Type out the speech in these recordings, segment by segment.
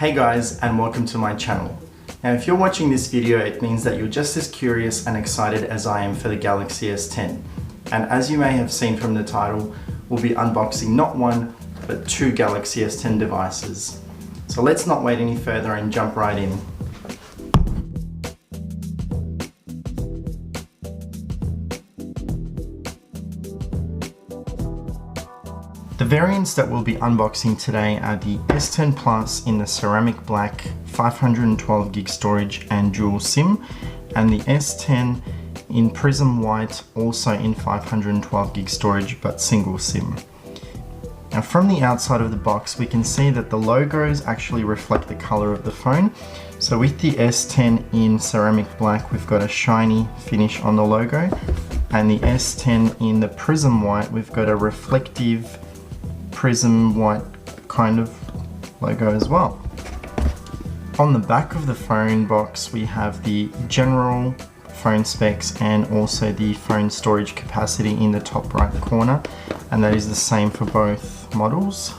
Hey guys, and welcome to my channel. Now if you're watching this video, it means that you're just as curious and excited as I am for the Galaxy S10. And as you may have seen from the title, we'll be unboxing not one, but two Galaxy S10 devices. So let's not wait any further and jump right in. The variants that we'll be unboxing today are the S10 Plus in the ceramic black, 512 gig storage and dual SIM, and the S10 in Prism White, also in 512 gig storage but single SIM. Now from the outside of the box we can see that the logos actually reflect the color of the phone. So with the S10 in ceramic black, we've got a shiny finish on the logo, and the S10 in the Prism White, we've got a reflective Prism White kind of logo as well. On the back of the phone box we have the general phone specs and also the phone storage capacity in the top right corner, and that is the same for both models.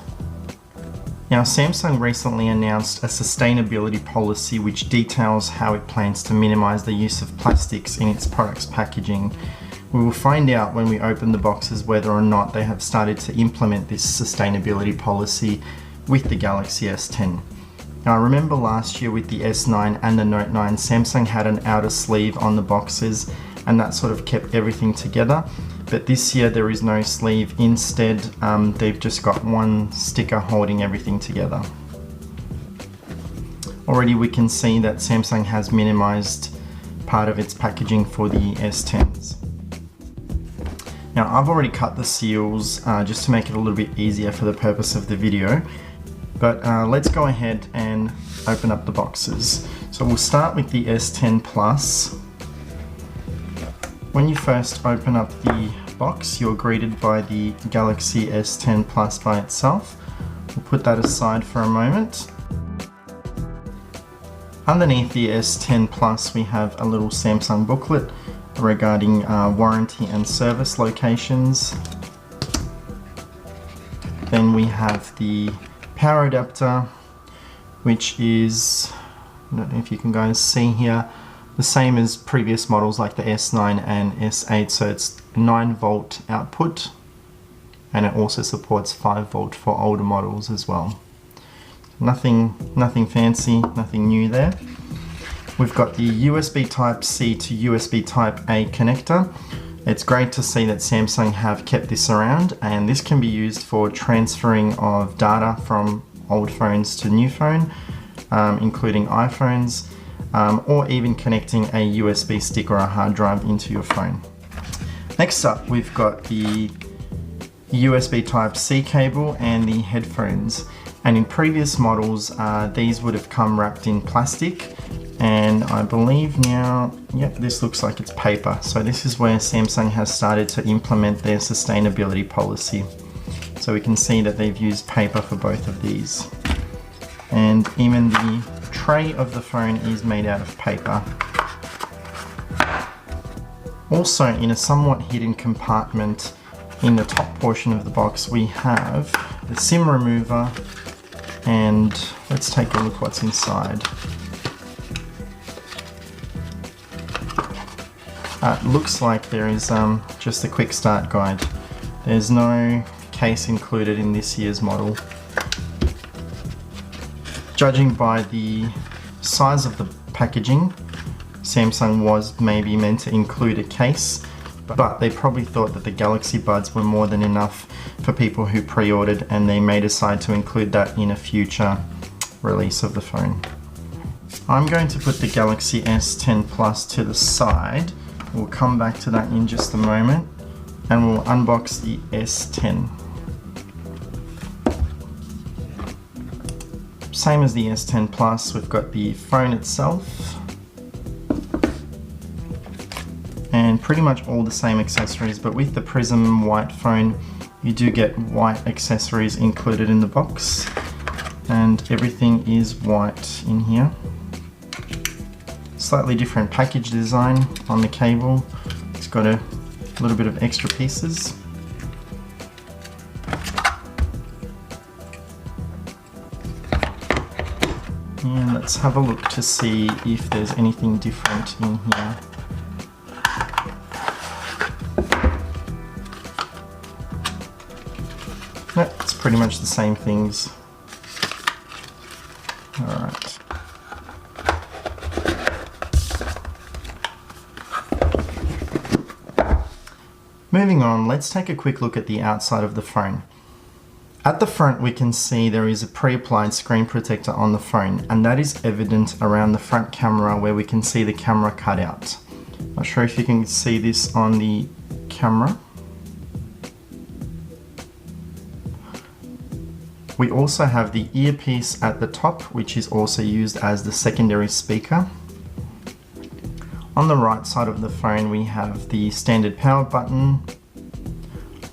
Now Samsung recently announced a sustainability policy which details how it plans to minimize the use of plastics in its products packaging. We will find out when we open the boxes whether or not they have started to implement this sustainability policy with the Galaxy S10. Now I remember last year with the S9 and the Note 9, Samsung had an outer sleeve on the boxes and that sort of kept everything together. But this year there is no sleeve. Instead, they've just got one sticker holding everything together. Already we can see that Samsung has minimized part of its packaging for the S10s. Now I've already cut the seals just to make it a little bit easier for the purpose of the video, but let's go ahead and open up the boxes. So we'll start with the S10 Plus. When you first open up the box, you're greeted by the Galaxy S10 Plus by itself. We'll put that aside for a moment. Underneath the S10 Plus we have a little Samsung booklet regarding warranty and service locations. Then we have the power adapter, which is, I don't know if you can guys see here, the same as previous models like the S9 and S8, so it's 9 volt output, and it also supports 5 volt for older models as well. Nothing fancy, nothing new there. We've got the USB Type-C to USB Type-A connector. It's great to see that Samsung have kept this around, and this can be used for transferring of data from old phones to new phone, including iPhones, or even connecting a USB stick or a hard drive into your phone. Next up we've got the USB Type-C cable and the headphones, and in previous models these would have come wrapped in plastic, and I believe now, yep, this looks like it's paper. So this is where Samsung has started to implement their sustainability policy. So we can see that they've used paper for both of these. And even the tray of the phone is made out of paper. Also, in a somewhat hidden compartment in the top portion of the box, we have the SIM remover, and let's take a look what's inside. It looks like there is just a quick start guide. There's no case included in this year's model. Judging by the size of the packaging, Samsung was maybe meant to include a case, but they probably thought that the Galaxy Buds were more than enough for people who pre-ordered, and they may decide to include that in a future release of the phone. I'm going to put the Galaxy S10 Plus to the side. We'll come back to that in just a moment, and we'll unbox the S10. Same as the S10 Plus, we've got the phone itself and pretty much all the same accessories, but with the Prism White phone you do get white accessories included in the box, and everything is white in here. Slightly different package design on the cable. It's got a little bit of extra pieces. And let's have a look to see if there's anything different in here. No, it's pretty much the same things. Alright. Moving on, let's take a quick look at the outside of the phone. At the front we can see there is a pre-applied screen protector on the phone, and that is evident around the front camera where we can see the camera cutout. Not sure if you can see this on the camera. We also have the earpiece at the top, which is also used as the secondary speaker. On the right side of the phone we have the standard power button.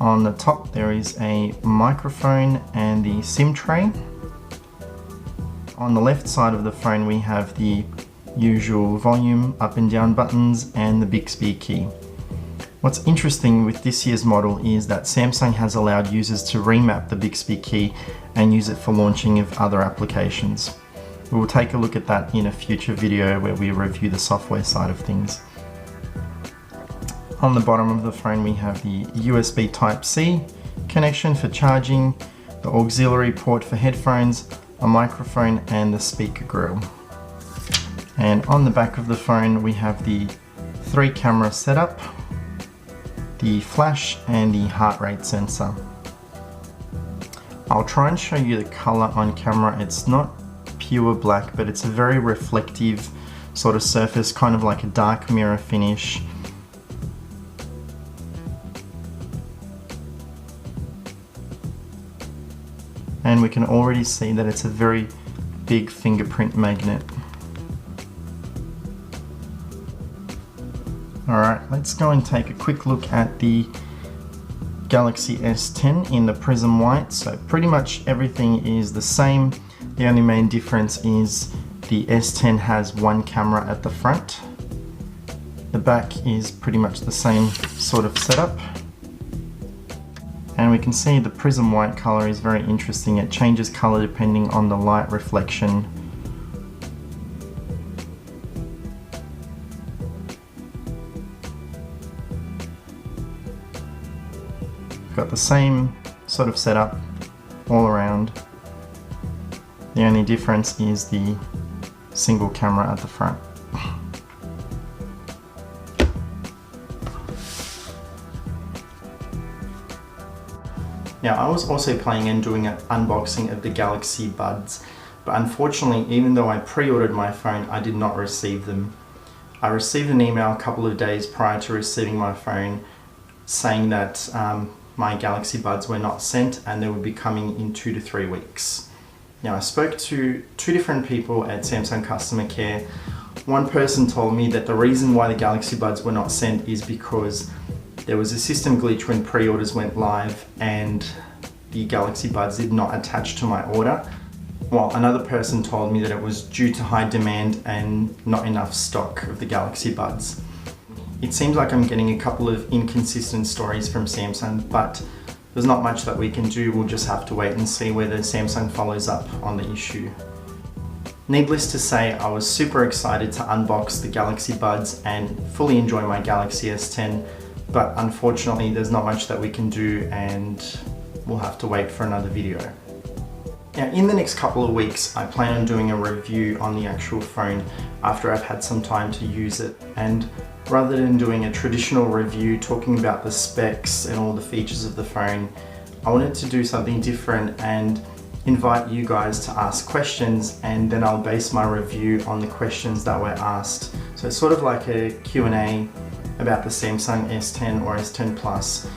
On the top there is a microphone and the SIM tray. On the left side of the phone we have the usual volume up and down buttons and the Bixby key. What's interesting with this year's model is that Samsung has allowed users to remap the Bixby key and use it for launching of other applications. We will take a look at that in a future video where we review the software side of things. On the bottom of the phone we have the USB Type-C connection for charging, the auxiliary port for headphones, a microphone and the speaker grill. And on the back of the phone we have the 3 camera setup, the flash and the heart rate sensor. I'll try and show you the color on camera. It's not pure black, but it's a very reflective sort of surface, kind of like a dark mirror finish. And we can already see that it's a very big fingerprint magnet. Alright, let's go and take a quick look at the Galaxy S10 in the Prism White. So pretty much everything is the same. The only main difference is the S10 has 1 camera at the front. The back is pretty much the same sort of setup. And we can see the Prism White color is very interesting. It changes color depending on the light reflection. Got the same sort of setup all around. The only difference is the single camera at the front. Now I was also planning on doing an unboxing of the Galaxy Buds, but unfortunately even though I pre-ordered my phone, I did not receive them. I received an email a couple of days prior to receiving my phone saying that my Galaxy Buds were not sent and they would be coming in 2 to 3 weeks. Now I spoke to 2 different people at Samsung customer care. One person told me that the reason why the Galaxy Buds were not sent is because there was a system glitch when pre-orders went live and the Galaxy Buds did not attach to my order, while another person told me that it was due to high demand and not enough stock of the Galaxy Buds. It seems like I'm getting a couple of inconsistent stories from Samsung, but there's not much that we can do. We'll just have to wait and see whether Samsung follows up on the issue. Needless to say, I was super excited to unbox the Galaxy Buds and fully enjoy my Galaxy S10, but unfortunately there's not much that we can do and we'll have to wait for another video. Now in the next couple of weeks I plan on doing a review on the actual phone after I've had some time to use it, and rather than doing a traditional review talking about the specs and all the features of the phone, I wanted to do something different and invite you guys to ask questions, and then I'll base my review on the questions that were asked. So it's sort of like a Q&A about the Samsung S10 or S10 Plus.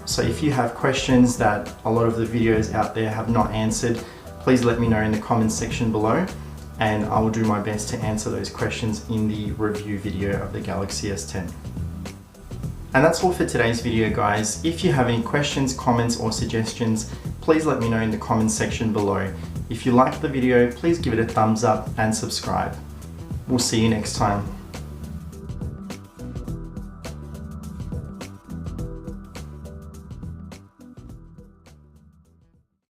So if you have questions that a lot of the videos out there have not answered, please let me know in the comments section below, and I will do my best to answer those questions in the review video of the Galaxy S10. And that's all for today's video, guys. If you have any questions, comments or suggestions, please let me know in the comments section below. If you liked the video, please give it a thumbs up and subscribe. We'll see you next time.